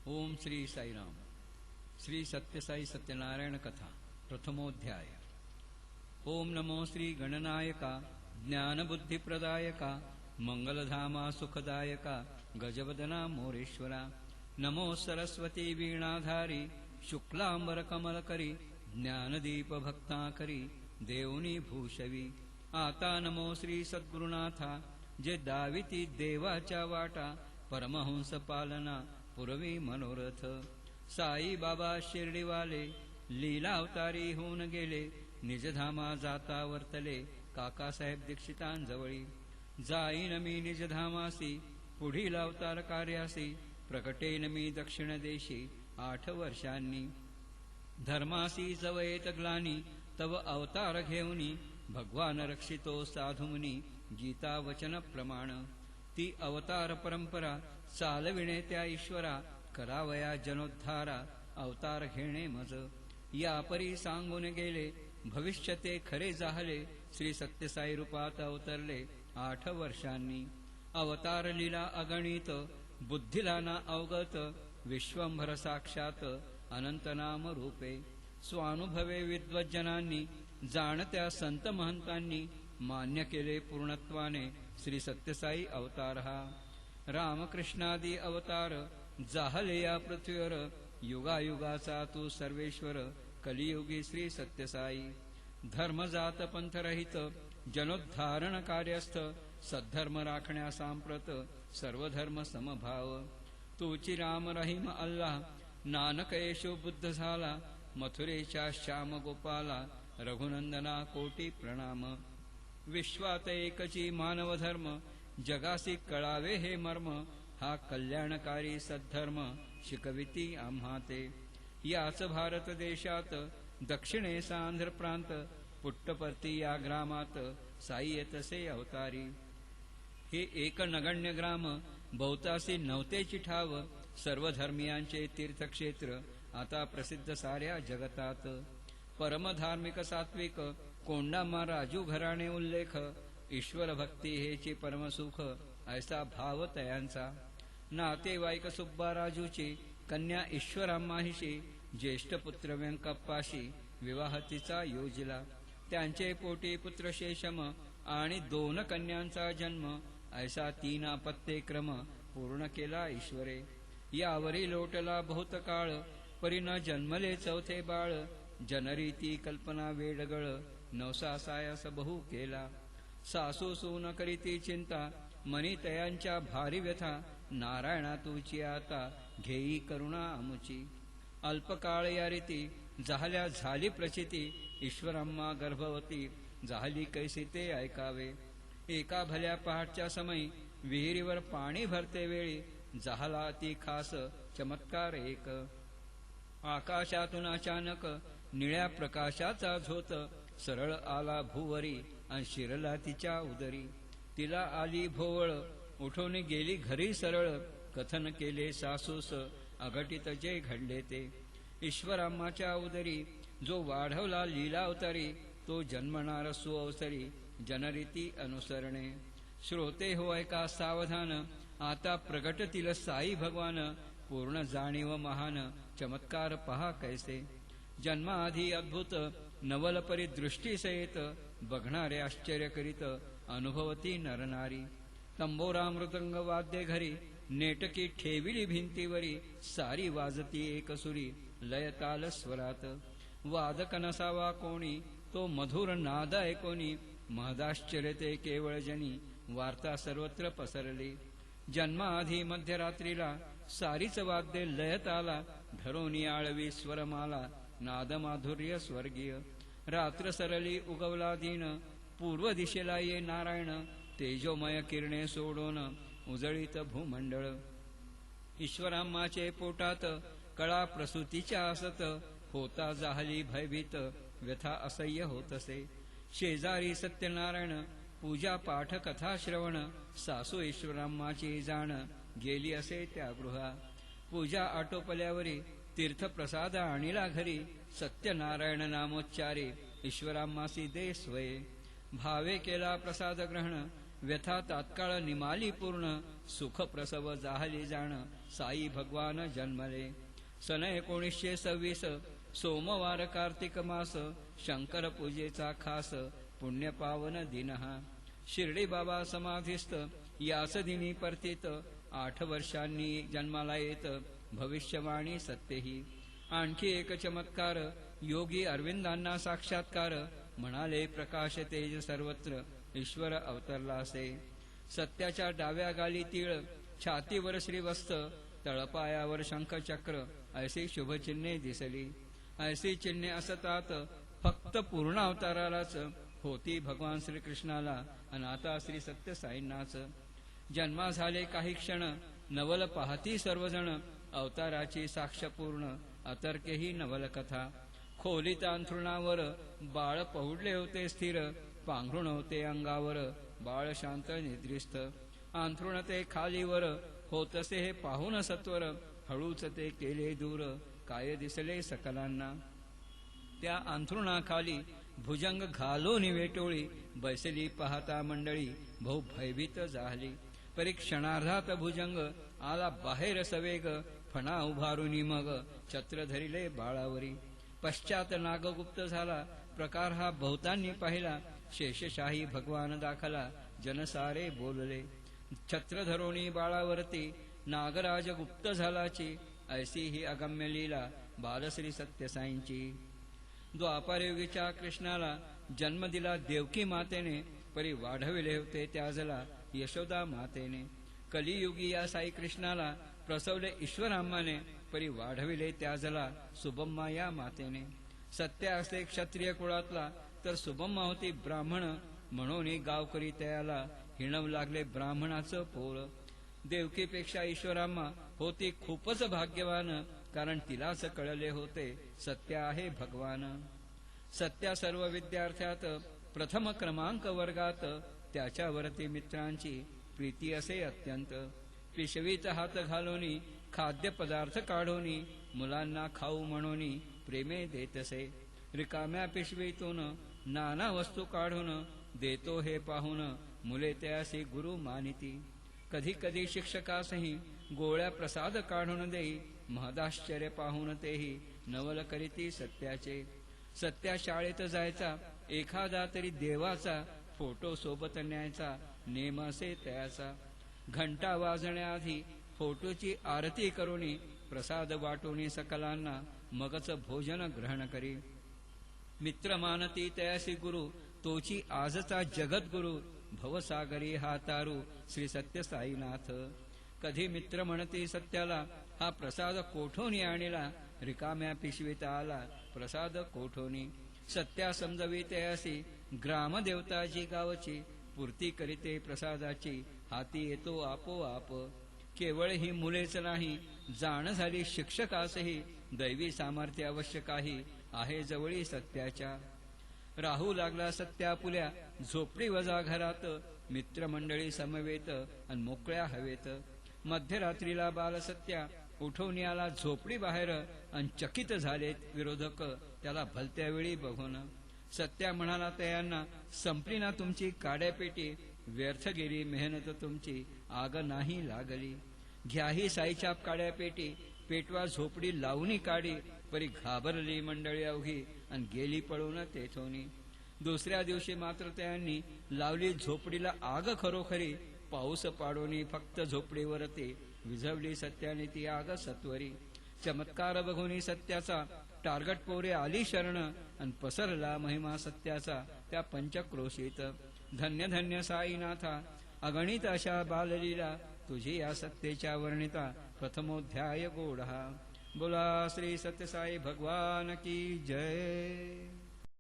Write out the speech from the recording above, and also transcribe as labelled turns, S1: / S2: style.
S1: ओम श्री साईराम. श्री सत्यसाई सत्यनारायण कथा प्रथमोध्याय. ओम नमो श्री गणनायका ज्ञानबुद्धिप्रदायका मंगलधामा सुखदायका गजवदना मोरेश्वरा. नमो सरस्वती वीणाधारी शुक्लांबर कमलकरी ज्ञानदीप भक्ताकरी देवनी भूषवी. आता नमो श्री सद्गुरुनाथा जे दाविती देवाच्या वाटा परमहंस पालना पुरवी मनोरथ. साई बाबा शिर्डीवाले लीला अवतारी होऊन गेले निजधामा जाता वर्तले काकासाहेब दीक्षितांजवळी. जाईन मी निजधामासी पुढील अवतार कार्यासी प्रकटेन मी दक्षिण देशी 8 वर्षांनी. धर्मासी जवयेत ग्लानी तव अवतार घेऊनी भगवान रक्षितो साधुमुनी गीता वचन प्रमाण. ती अवतार परंपरा चालविणे त्या ईश्वरा करावया जनोद्धारा अवतार घेणे मज. या परी सांगून गेले भविष्य ते खरे जाहले श्री सत्यसाई रूपात अवतरले 8 वर्षांनी. अवतार लीला अगणित बुद्धीला ना अवगत विश्वंभर साक्षात अनंत नाम रूपे. स्वानुभवे विद्वज्जनांनी जाणत्या संत महंतांनी मान्य केले पूर्णत्वाने श्री सत्यसाई अवतार हा. रामकृष्णादी अवतार जाहले या पृथ्वीवर युगायुगाचा तू सर्वेश्वर कलियुगी श्री सत्यसाई. धर्मजात पंथरहित जनोद्धारण कार्यस्थ सद्धर्म राखण्या सांप्रत सर्वधर्म समभाव. तूची राम रहीम अल्लाह नानक येशू बुद्ध झाला मथुरेच्या श्याम गोपाला रघुनंदना कोटी प्रणाम. विश्वात एकची मानव धर्म जगासी कळावे हे मर्म हा कल्याणकारी सद्धर्म शिकविती आम्हा ते. याच भारत देशात दक्षिणेस आंध्र प्रांत पुट्टपर्ती या ग्रामात साई येतसे अवतारी. हे एक नगण्य ग्राम बहुतासी नवतेची ठाव सर्व धर्मियांचे तीर्थक्षेत्र आता प्रसिद्ध साऱ्या जगतात. परमधार्मिक सात्विक कोंडामा राजू घराणे उल्लेख ईश्वर भक्ती हेची परमसुख ऐसा भाव तयांचा. नातेवाईक सुब्बा राजूची कन्या ईश्वराम्माहिशी ज्येष्ठ पुत्र व्यंकप्पाशी विवाह तिचा योजिला. त्यांचे पोटी पुत्र शेषम आणि 2 कन्यांचा जन्म ऐसा 3 अपत्ये क्रम पूर्ण केला ईश्वरे. यावरी लोटला बहुत काळ परी न जन्मले 4थे बाळ. जनरीती कल्पना वेडगळ नवसासायास बहु केला. सासू सून करीती चिंता मनी तयांच्या भारी व्यथा. नारायणा तुची आता घेई करुणा आमुची. अल्पकाळ या रीती झाल्या झाली प्रचिती ईश्वराम्मा गर्भवती झाली कैसी ते ऐकावे. एका भल्या पहाटच्या समयी विहिरीवर पाणी भरते वेळी झाला ती खास चमत्कार एक. आकाशातून अचानक निळ्या प्रकाशाचा झोत सरळ आला भूवरी आणि शिरला तिच्या उदरी. तिला आली भोवळ उठून गेली घरी सरळ. कथन केले सासूस अघटित जे घडले ते. ईश्वराम्माच्या उदरी जो वाढवला लीला अवतारी तो जन्मणार सुअवसरी जनरीती अनुसरणे. श्रोते हो ऐका सावधान आता प्रगटतील साई भगवान. पूर्ण जाणीव महान चमत्कार पहा कैसे. जन्माआधी अद्भुत नवल परी दृष्टी सहित बघणारे आश्चर्य करीत अनुभवती नरनारी. तंबोरा मृदंग वाद्य घरी नेटकी ठेविली भिंतीवरी. सारी वाजती एक सुरी लयताल स्वरात. वादक नसावा कोणी तो मधुर नाद ऐकोनी. महदाश्चर्य ते केवळ जनी वार्ता सर्वत्र पसरली. जन्माआधी मध्यरात्रीला सारीच वाद्य लयत आला. धरोनी आळवी स्वरमाला नादमाधुर्य स्वर्गीय. रात्र सरली उगवला दिन पूर्व दिशेला ये नारायण. तेजोमय किरणे सोडून उजळीत भूमंडळ. ईश्वराम्माचे पोटात कळा प्रसूतीच्या असत. होता जाहली भयभीत व्यथा असह्य होतसे. शेजारी सत्यनारायण पूजा पाठ कथा श्रवण. सासू ईश्वराम्माची जाण गेली असे त्या गृहा. पूजा आटोपल्यावरी तीर्थप्रसाद आणिला घरी. सत्यनारायण नामोच्चारी ईश्वराम्मासी दे स्वये. भावे केला प्रसाद ग्रहण व्यथा तात्काळ निमाली पूर्ण सुख प्रसव जाहली जाण साई भगवान जन्मले सन 1926 सोमवार कार्तिक मास शंकर पूजेचा खास पुण्य पावन दिन हा शिर्डी बाबा समाधीस्थ याच दिनी परतीत 8 वर्षांनी जन्माला येत भविष्यवाणी सत्यही आणखी एक चमत्कार योगी अरविंदांना साक्षात्कार म्हणाले प्रकाश तेज सर्वत्र ईश्वर अवतरलासे सत्याच्या डाव्या गाली तीळ छातीवर श्रीवस्त तळपायावर शंखचक्र ऐसी शुभचिन्हे दिसली ऐसी चिन्हे असतात फक्त पूर्ण अवतारालाच होती भगवान श्रीकृष्णाला आणि आता श्री सत्यसाईंनाच जन्मा झाले काही क्षण नवल पाहती सर्वजण अवताराची साक्ष पूर्ण अतर्केही नवल कथा खोलीत अंथरुणावर बाळ पहुडले होते स्थिर पांघरुण होते अंगावर बाळ शांत निद्रिस्त अंथरुण ते खालीवर होतसे हे पाहून सत्वर हळूच ते केले दूर काय दिसले सकलांना त्या अंथरुणाखाली भुजंग घालून वेटोळी बैसली पाहता मंडळी बहु भयभीत झाली परीक्षणार्धात भुजंग आला बाहेर सवेग फणा उभारून मग छत्र धरिले बाळावरी पश्चात नागगुप्त झाला प्रकार हा बहुतांनी पाहिला शेषशाही भगवान दाखला जनसारे बोलले छत्र धरोणी बाळावरती नागराज गुप्त झालाची ऐसी ही अगम्य लीला बालश्री सत्यसाईंची द्वापारयुगीच्या कृष्णाला जन्म दिला देवकी मातेने परी वाढविले होते त्याजला यशोदा मातेने कलियुगी या साई कृष्णाला प्रसवले ईश्वरांमाने परी वाढविले त्याजला सुबम्मा या मातेने सत्य असे क्षत्रिय कुळातला तर सुबम्मा होती ब्राह्मण म्हणून गावकरी त्याला हिणव लागले ब्राह्मणाचं पोळ देवकीपेक्षा ईश्वराम्मा होती खूपच भाग्यवान कारण तिलाच कळले होते सत्य आहे भगवान सत्या सर्व विद्यार्थ्यात प्रथम क्रमांक वर्गात त्याच्यावरती मित्रांची प्रीती असे अत्यंत पिशवीत हात घालून खाद्यपदार्थ काढून मुलांना खाऊ म्हणून प्रेमे देतसे रिकाम्या पिशवीतून नाना वस्तू काढून देतो हे पाहून मुले त्यासी गुरु मानिती कधी कधी शिक्षकासही गोळ्या प्रसाद काढून देई महदाश्चर्य पाहून तेही नवल करीती सत्याचे सत्या शाळेत जायचा एखादा तरी देवाचा फोटो सोबत न्यायचा नेम असे त्याचा घंटा वाजण्याआधी फोटोची आरती करून प्रसाद वाटून सकलांना मगच भोजन ग्रहण करी मित्र मानती तयासी गुरु तोची आजचा जगद्गुरु भवसागरी हा तारू श्री सत्यसाईनाथ कधी मित्र म्हणती सत्याला हा प्रसाद कोठोनी आणला रिकाम्या पिशवीत आला प्रसाद कोठोनी सत्या समजवी तयासी ग्रामदेवताची गावची पूर्ती करीते प्रसादाची हाती येतो आपोआप केवळ ही मुलेच नाही जाण झाली शिक्षकासही दैवी सामर्थ्य आवश्यक आहे जवळी सत्याच्या राहू लागला सत्या पुल्या झोपडी वजा घरात मित्रमंडळी समवेत आणि मोकळ्या हवेत मध्यरात्रीला बालसत्या उठवून आला झोपडी बाहेर आणि चकित झालेत विरोधक त्याला भलत्या वेळी बघून सत्या म्हणाला त्यांना संपली ना तुमची काड्यापेटी व्यर्थ गेली मेहनत तुमची आग नाही लागली घ्याही साईच्या काड्यापेटी पेटवा झोपडी लावणी काढी परी घाबरली मंडळी अवघी आणि गेली पळून तेथोनी दुसऱ्या दिवशी मात्र त्यांनी लावली झोपडीला आग खरोखरी पाऊस पाडोनी फक्त झोपडीवरती विझवली सत्याने ती आग सत्वरी चमत्कार बघून सत्याचा टार्गट पोरे आली शरण आणि पसरला महिमा सत्याचा त्या पंचक्रोशीत धन्य धन्य साईनाथा अगणित अशा बाललीला तुझी या सत्तेच्या वर्णिता प्रथमोध्याय गोढा बोला श्री सत्यसाई भगवान की जय।